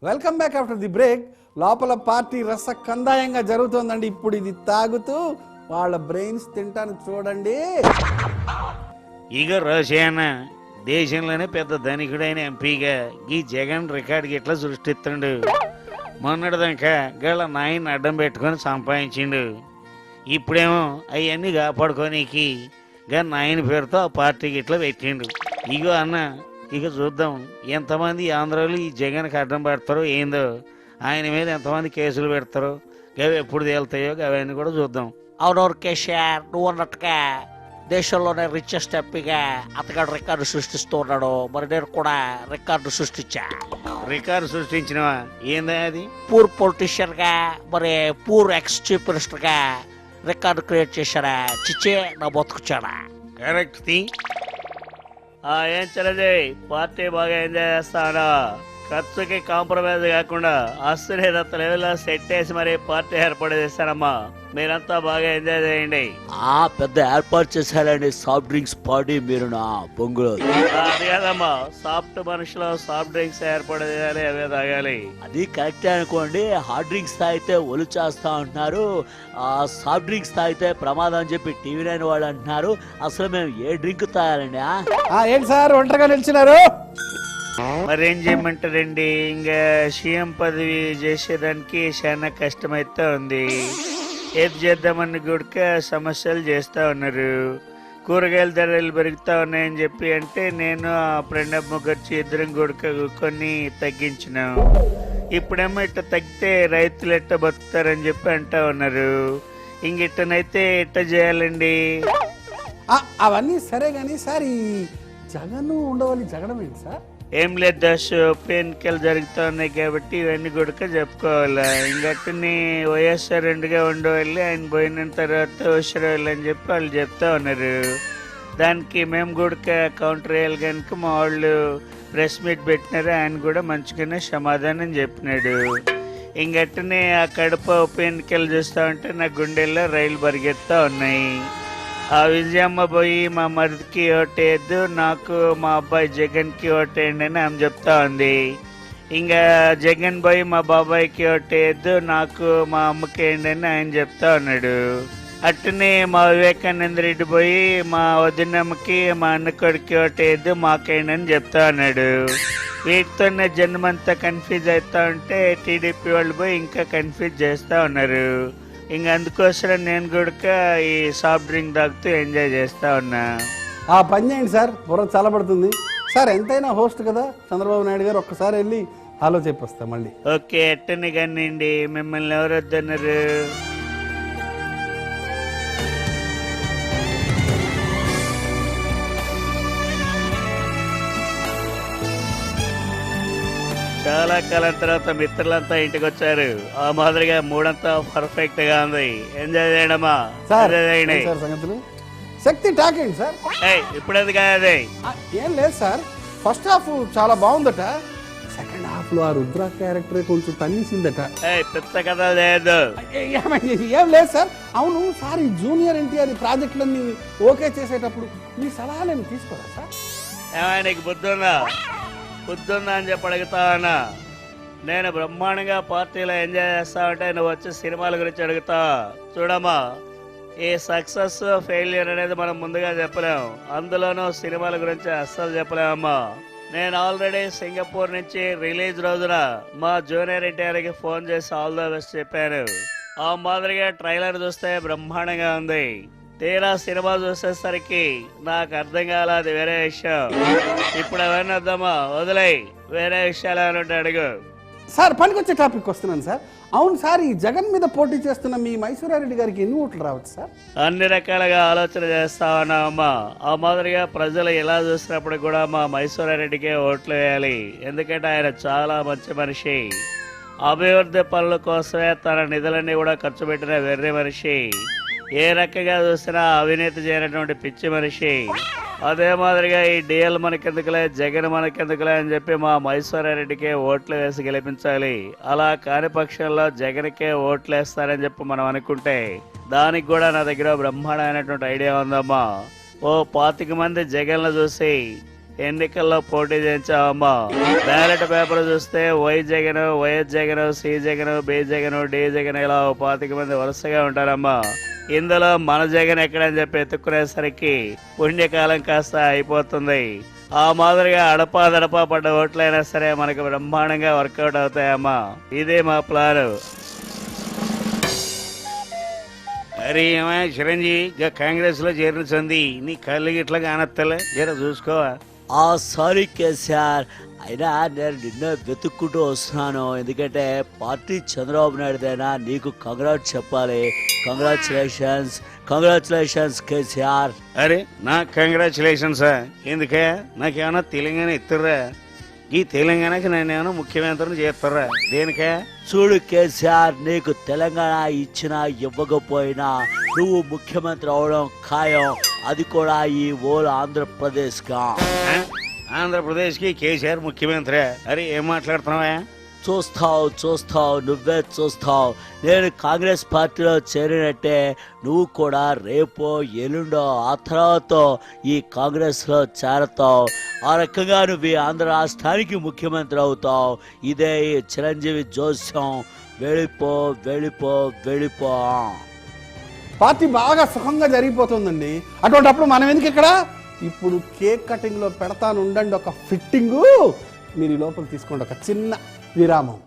Welcome back after the break. లోపల party రస కందాయంగా జరుగుతోందండి. ఇప్పుడు ఇది తాగుతూ వాళ్ళ బ్రెయిన్స్ తింటానికి చూడండి. ఇక రోషయ్యన్న దేశంలోనే పెద్ద ధనికుడైన ఎంపీగా ఈ జగన్ రికార్డుకి ఎట్లా సృష్టిస్తుండు. మొన్నటిదాకా గళ్ళ నాయన్ని అడ్డం పెట్టుకొని సంపాదించిండు. ఇప్పుడేమో అవన్నీ కాపాడుకోనీకి గా నాయన పేరుతో ఆ పార్టీకి ఇట్లా పెట్టిండు. ఇగో అన్న, ఇక చూద్దాం ఎంతమంది ఆంధ్రాలో ఈ జగన్కి అడ్డం పెడతారో ఏందో, ఆయన మీద ఎంతమంది కేసులు పెడతారో, అవి ఎప్పుడు తేలుతాయో అవన్నీ కూడా చూద్దాం. అవునవును కేసీఆర్, నువ్వు అన్నట్టుగా దేశంలోనే రిచెస్ట్ ఎంపీగా అతగాడు రికార్డు సృష్టిస్తూ ఉన్నాడు. మరి నేను కూడా రికార్డు సృష్టించా. రికార్డు సృష్టించినవా? ఏందా అది? పూర్ పొలిటీషియన్ గా, మరి పూర్ ఎక్స్ చీఫ్ మినిస్టర్ గా రికార్డు క్రియేట్ చేశాడా? చిచ్చే నా బతుకుచాడా. Correct thing. ఏం చలదే, పార్టీ బాగా ఎంజాయ్ చేస్తానా? ఖర్చుకి కాంప్రమైజ్ కాకుండా అస్సలేదంత లెవెల్లో సెట్ చేసి మరి పార్టీ ఏర్పాటు చేస్తానమ్మా. మీరంతా బాగా ఎంజాయ్ చేయండి. పెద్ద ఏర్పాటు చేశారండి సాఫ్ట్ డ్రింక్స్ పార్టీ. మీరు నా పొంగులు అది కాదమ్మా, సాఫ్ట్ మనుషులు సాఫ్ట్ డ్రింక్స్ ఏర్పాటు చేయాలి, అవే తాగాలి. అది కరెక్టే అనుకోండి. హార్డ్ డ్రింక్స్ తాగితే ఒలు చేస్తా అంటున్నారు, సాఫ్ట్ డ్రింక్స్ తాగితే ప్రమాదం అని చెప్పి టీవీ నైన్ వాళ్ళు అంటున్నారు. అసలు మేము ఏ డ్రింక్ తాగాలండి? ఏంటి సార్ ఒంటరిగా నిలిచినారు? మరేం చేయమంటారండి, ఇంకా సీఎం పదవి చేసేదానికి చాలా కష్టమైతే ఉంది. ఏది చేద్దామని కూడా సమస్యలు చేస్తా ఉన్నారు. కూరగాయల ధరలు పెరుగుతా ఉన్నాయని చెప్పి అంటే నేను ఫ్రెండ్ ముగ్గురు ఇద్దరం కూడా కొన్ని తగ్గించినాం. ఇప్పుడేమో ఇట్ట తగ్గితే రైతులు ఎట్ట బతుకుతారని చెప్పి అంటా ఉన్నారు. ఇంగిట్టనైతే ఎట్ట చేయాలండి? అవన్నీ సరే కానీ సార్, ఈ జగన్ ఉండవాలి జగడం ఏంటి సార్? ఏం లేదు దాసు, ఎన్నికలు జరుగుతూ ఉన్నాయి కాబట్టి ఇవన్నీ కూడా చెప్పుకోవాలి. ఇంకట్టుని వైఎస్ఆర్ రెండుగా ఉండేవాళ్ళు, ఆయన పోయిన తర్వాత వచ్చేవాళ్ళు అని చెప్పి వాళ్ళు చెప్తా ఉన్నారు. దానికి మేము కూడా కౌంటర్ వేయాలి కనుక మా వాళ్ళు ప్రెస్ మీట్ పెట్టినారు. ఆయన కూడా మంచిగానే సమాధానం చెప్పినాడు. ఇంకట్టుని ఆ కడప ఉప ఎన్నికలు చూస్తూ ఉంటే నా గుండెల్లో రైలు పరిగెత్తా ఉన్నాయి. ఆ విజయమ్మ పోయి మా మరిదికి ఓటేయద్దు, నాకు మా అబ్బాయి జగన్కి ఓటేయండి అని ఆమె చెప్తా ఉంది. ఇంకా జగన్ పోయి మా బాబాయ్కి ఓటేయద్దు, నాకు మా అమ్మకి వేయండి అని ఆయన చెప్తా ఉన్నాడు. అట్టునే మా వివేకానంద రెడ్డి పోయి మా వదినమ్మకి మా అన్న కొడుకు ఓటేయద్దు, మాకేయండి అని చెప్తా ఉన్నాడు. వీటితోనే జన్మంతా కన్ఫ్యూజ్ అవుతా ఉంటే టీడీపీ వాళ్ళు పోయి ఇంకా కన్ఫ్యూజ్ చేస్తూ ఉన్నారు. ఇంక అందుకోసం నేను కూడా ఈ సాఫ్ట్ డ్రింక్ తాగుతూ ఎంజాయ్ చేస్తా ఉన్నా. పని చేయండి సార్, బుర్ర చల్లబడుతుంది సార్. ఎంతైనా హోస్ట్ కదా చంద్రబాబు నాయుడు గారు, ఒక్కసారి వెళ్ళి హలో చెప్పొస్తా మళ్ళీ. ఓకే, ఎట్టని కానివ్వండి. మిమ్మల్ని ఎవరు వద్దన్నారు? చాలా కాలం తర్వాత మిత్రులంతా ఇంటికి వచ్చారు. ఆ మాదిరిగా మూడంతా పర్ఫెక్ట్ గా ఉంది. ఎంజాయ్ చేయడమా? సంగతులు శక్తి టాకేండి సార్. ఇప్పుడేది కాదు, ఏం లేదు సార్. ఫస్ట్ హాఫ్ చాలా బాగుందట, సెకండ్ హాఫ్ లో ఆ రుద్ర క్యారెక్టర్ కొంచెం తన్నిసిందట. పెద్ద కథ లేదు. ఏం లేదు సార్. అవును సార్, ఈ జూనియర్ ఎన్టీఆర్ ప్రాజెక్టులన్నీ ఓకే చేసేటప్పుడు మీ సలహాలేమి తీసుకోరా సార్? ఏమైనా నీకు బుద్ధుందా అని చెప్పి అడుగుతావన్నా? నేను బ్రహ్మాండంగా పార్టీలో ఎంజాయ్ చేస్తా ఉంటే నువ్వు వచ్చి సినిమాల గురించి అడుగుతా. చూడమ్మా, ఈ సక్సెస్ ఫెయిల్యూర్ అనేది మనం ముందుగా చెప్పలేము, అందులోనూ సినిమాల గురించి అస్సలు చెప్పలేమమ్మా. నేను ఆల్రెడీ సింగపూర్ నుంచి రిలీజ్ రోజున మా జూనియర్ ఎన్టీఆర్కి ఫోన్ చేసి ఆల్ ద బెస్ట్ చెప్పాను. ఆ మాదిరిగా ట్రైలర్ చూస్తే బ్రహ్మాండంగా ఉంది. తీరా సినిమా చూసేసరికి నాకు అర్థం కాల, అది వేరే విషయం. ఇప్పుడు అవన్నీ వద్దామా, వదిలే, వేరే విషయాలు ఏమైనా అడుగు. సార్ పనికొచ్చే టాపిక్ వస్తున్నాను సార్. అవును సార్, ఈ జగన్ మీద పోటీ చేస్తున్న మీ మైసూరారెడ్డి గారికి ఎన్ని ఓట్లు రావచ్చు సార్? అన్ని రకాలుగా ఆలోచన చేస్తావన్నా అమ్మా. ఆ మాదిరిగా ప్రజలు ఎలా చూసినప్పుడు కూడా మా మైసూరారెడ్డికే ఓట్లు వేయాలి. ఎందుకంటే ఆయన చాలా మంచి మనిషి. అభివృద్ధి పనుల కోసమే తన నిధులన్నీ కూడా ఖర్చు పెట్టిన వెర్రి మనిషి. ఏ రకంగా చూసినా అవినీతి చేయనటువంటి పిచ్చి మనిషి. అదే మాదిరిగా ఈ డిఎల్ మనకెందుకులే, జగన్ మనకెందుకులే అని చెప్పి మా మైసూరారెడ్డికే ఓట్లు వేసి గెలిపించాలి. అలా కాని పక్షంలో జగన్కే ఓట్లు వేస్తారని చెప్పి మనం అనుకుంటే దానికి కూడా నా దగ్గర బ్రహ్మాండమైనటువంటి ఐడియా ఉందమ్మా. ఓ 25 మంది జగన్లు చూసి ఎన్నికల్లో పోటీ చేయించావమ్మా. బ్యాలెట్ పేపర్ చూస్తే YS Jagan, C Jagan, B Jagan, D Jagan ఇలా 25 మంది వరుసగా ఉంటారమ్మా. ఇందులో మన జగన్ ఎక్కడని చెప్పి ఎత్తుక్కునేసరికి పుణ్యకాలం కాస్త అయిపోతుంది. ఆ మాదిరిగా అడపా పడ్డ ఓట్లైనా సరే మనకు బ్రహ్మాండంగా వర్కౌట్ అవుతాయమ్మా. ఇదే మా ప్లాన్. అరే ఏమా చిరంజీవి, కాంగ్రెస్ లో చేరిన సంది నీ కళ్ళు గిట్లా కానత్తలే, జర చూసుకో. సారీ కేసీఆర్, అయినా నేను నిన్న వెతుక్కుంటూ వస్తున్నాను. ఎందుకంటే పార్టీ చంద్రబాబు నాయుడుదైనా నీకు కంగ్రాట్స్ చెప్పాలి. కంగ్రాచులేషన్స్ కేసీఆర్. అరే నా కంగ్రాచులేషన్సా? ఎందుకే? నాకేమన్నా తెలంగాణ ఇస్తుర్రా? ఈ తెలంగాణకి నేనేమన్నా ముఖ్యమంత్రిని చేస్తారా? దేనికే? చూడు కేసీఆర్, నీకు తెలంగాణ ఇచ్చినా ఇవ్వకపోయినా నువ్వు ముఖ్యమంత్రి అవడం ఖాయం. అది కూడా ఈ ఓల్ ఆంధ్రప్రదేశ్ గా. ఆంధ్రప్రదేశ్ కి కేసీఆర్ ముఖ్యమంత్రి? అరే ఏం మాట్లాడుతున్నావా? చూస్తావు, నువ్వే చూస్తావు. నేను కాంగ్రెస్ పార్టీలో చేరినట్టే నువ్వు కూడా రేపో ఎల్లుండో ఆ తర్వాత ఈ కాంగ్రెస్ లో చేరతావు. ఆ రకంగా నువ్వు ఈ ఆంధ్ర రాష్ట్రానికి ముఖ్యమంత్రి అవుతావు. ఇదే ఈ చిరంజీవి జోస్యం. వెళ్ళిపో. పార్టీ బాగా సుఖంగా జరిగిపోతుందండి. అటువంటిప్పుడు మనం ఎందుకు ఇక్కడ? ఇప్పుడు కేక్ కటింగ్లో పెడతాను ఉండండి ఒక ఫిట్టింగు. మీరు ఈ లోపల తీసుకోండి ఒక చిన్న విరామం.